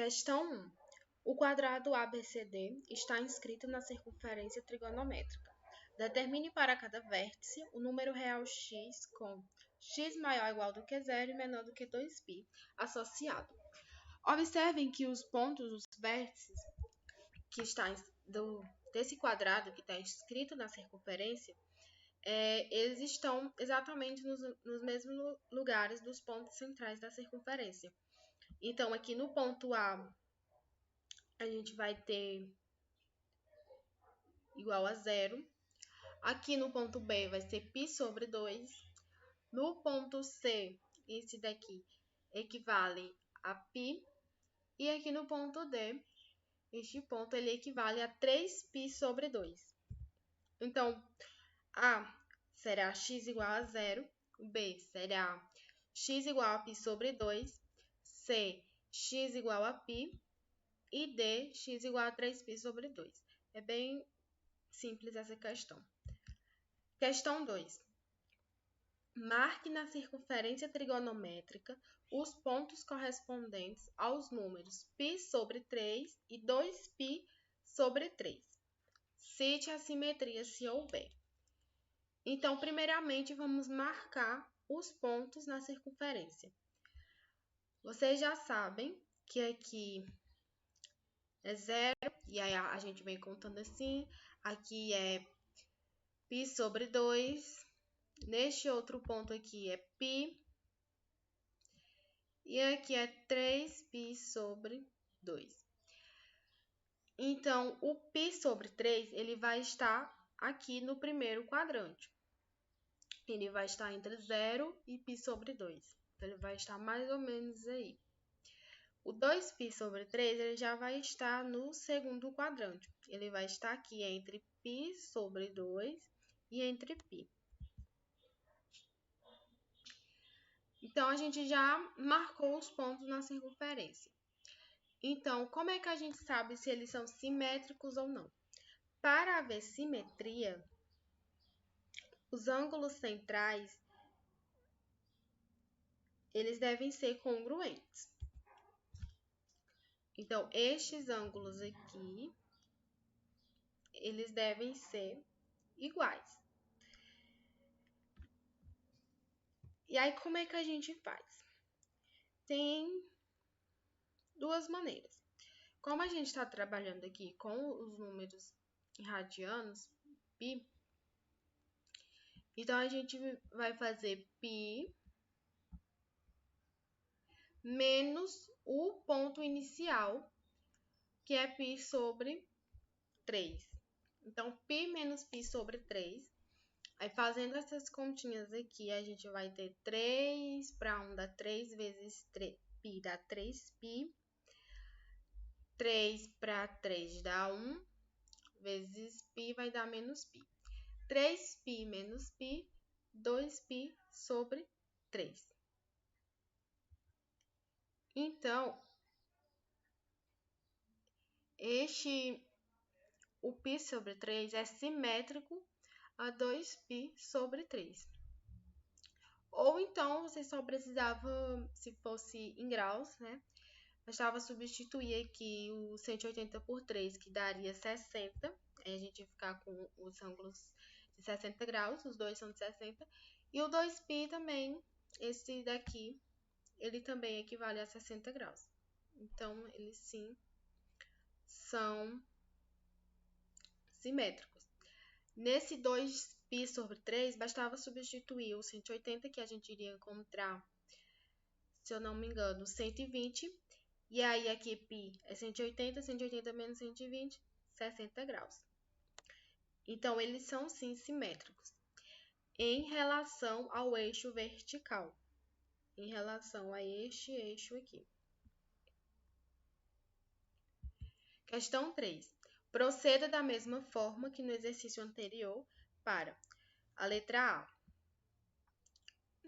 Questão 1. O quadrado ABCD está inscrito na circunferência trigonométrica. Determine para cada vértice o número real x com x maior ou igual do que zero e menor do que 2π associado. Observem que os pontos, os vértices que desse quadrado que está inscrito na circunferência, eles estão exatamente nos mesmos lugares dos pontos centrais da circunferência. Então, aqui no ponto A, a gente vai ter igual a zero. Aqui no ponto B vai ser π sobre 2. No ponto C, esse daqui equivale a π. E aqui no ponto D, este ponto ele equivale a 3π sobre 2. Então, A será x igual a zero. B será x igual a π sobre 2. C, x igual a π. E D, x igual a 3π sobre 2. É bem simples essa questão. Questão 2. Marque na circunferência trigonométrica os pontos correspondentes aos números π sobre 3 e 2π sobre 3. Cite a simetria se houver. Então, primeiramente, vamos marcar os pontos na circunferência. Vocês já sabem que aqui é zero, e aí a gente vem contando assim. Aqui é π sobre 2. Neste outro ponto aqui é π. E aqui é 3π sobre 2. Então, o π sobre 3, ele vai estar aqui no primeiro quadrante. Ele vai estar entre 0 e π sobre 2. Então, ele vai estar mais ou menos aí. O 2π sobre 3, ele já vai estar no segundo quadrante. Ele vai estar aqui entre π sobre 2 e entre π. Então, a gente já marcou os pontos na circunferência. Então, como é que a gente sabe se eles são simétricos ou não? Para haver simetria, os ângulos centrais, eles devem ser congruentes. Então, estes ângulos aqui, eles devem ser iguais. E aí, como é que a gente faz? Tem duas maneiras. Como a gente está trabalhando aqui com os números radianos, π, então a gente vai fazer π menos o ponto inicial, que é π sobre 3. Então, π menos π sobre 3. Aí, fazendo essas continhas aqui, a gente vai ter 3 para 1 dá 3 vezes π dá 3π. 3 para 3 dá 1, vezes π vai dar menos π. 3π menos π, 2π sobre 3. Então, o π sobre 3 é simétrico a 2π sobre 3. Ou então, você só precisava, se fosse em graus, né? Bastava substituir aqui o 180 por 3, que daria 60. Aí a gente ia ficar com os ângulos de 60 graus, os dois são de 60. E o 2π também, esse daqui, ele também equivale a 60 graus. Então, eles sim são simétricos. Nesse 2π sobre 3, bastava substituir o 180, que a gente iria encontrar, se eu não me engano, 120. E aí, aqui π é 180, 180 menos 120, 60 graus. Então, eles são, sim, simétricos. Em relação ao eixo vertical. Em relação a este eixo aqui. Questão 3. Proceda da mesma forma que no exercício anterior para a letra A.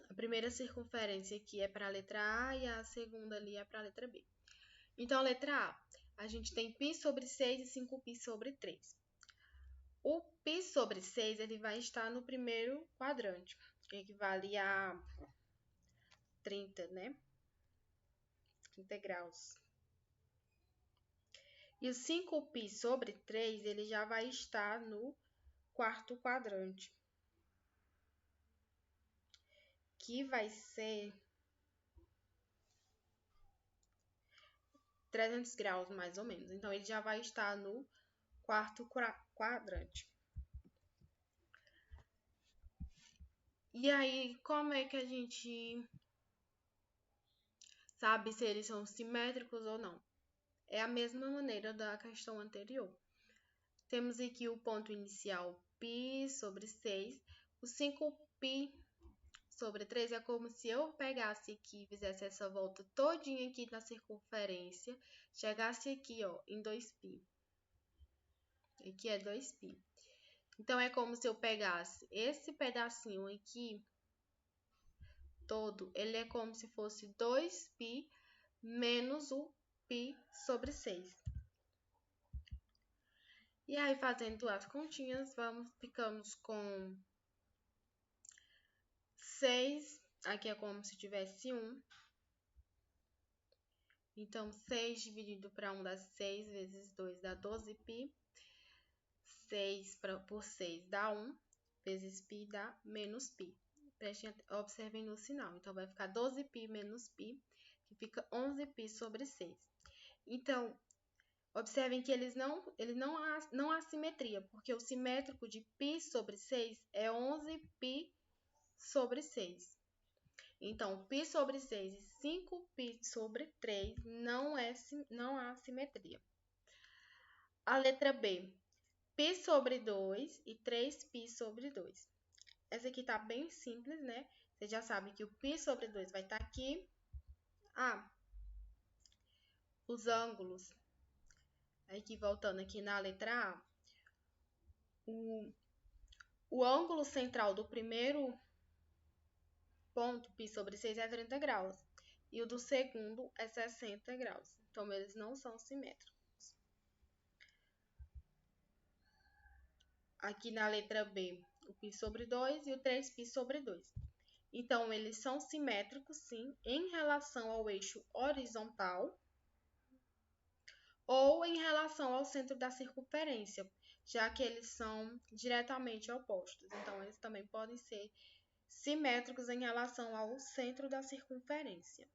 A primeira circunferência aqui é para a letra A e a segunda ali é para a letra B. Então, a letra A, a gente tem π sobre 6 e 5π sobre 3. O π sobre 6, ele vai estar no primeiro quadrante, que equivale a 30, né? 30 graus. E o 5π sobre 3, ele já vai estar no quarto quadrante, que vai ser 300 graus, mais ou menos. Então, ele já vai estar no quarto quadrante. E aí, como é que a gente sabe se eles são simétricos ou não? É a mesma maneira da questão anterior. Temos aqui o ponto inicial π sobre 6. O 5π sobre 3 é como se eu pegasse aqui, fizesse essa volta todinha aqui na circunferência, chegasse aqui, ó, em 2π. Aqui é 2π. Então, é como se eu pegasse esse pedacinho aqui todo, ele é como se fosse 2π menos o π sobre 6. E aí, fazendo as continhas, ficamos com 6, aqui é como se tivesse 1. Então, 6 dividido para 1 dá 6, vezes 2 dá 12π. 6 por 6 dá 1, vezes π dá menos π. Observem no sinal. Então, vai ficar 12π menos π, que fica 11π sobre 6. Então, observem que não há simetria, porque o simétrico de π sobre 6 é 11π sobre 6. Então, π sobre 6 e 5π sobre 3 não há simetria. A letra B, π sobre 2 e 3π sobre 2. Essa aqui tá bem simples, né? Você já sabe que o π sobre 2 vai estar aqui. Os ângulos. Aqui, voltando aqui na letra A. O ângulo central do primeiro ponto, π sobre 6, é 30 graus. E o do segundo é 60 graus. Então, eles não são simétricos. Aqui na letra B, o π sobre 2 e o 3π sobre 2. Então, eles são simétricos, sim, em relação ao eixo horizontal ou em relação ao centro da circunferência, já que eles são diretamente opostos. Então, eles também podem ser simétricos em relação ao centro da circunferência.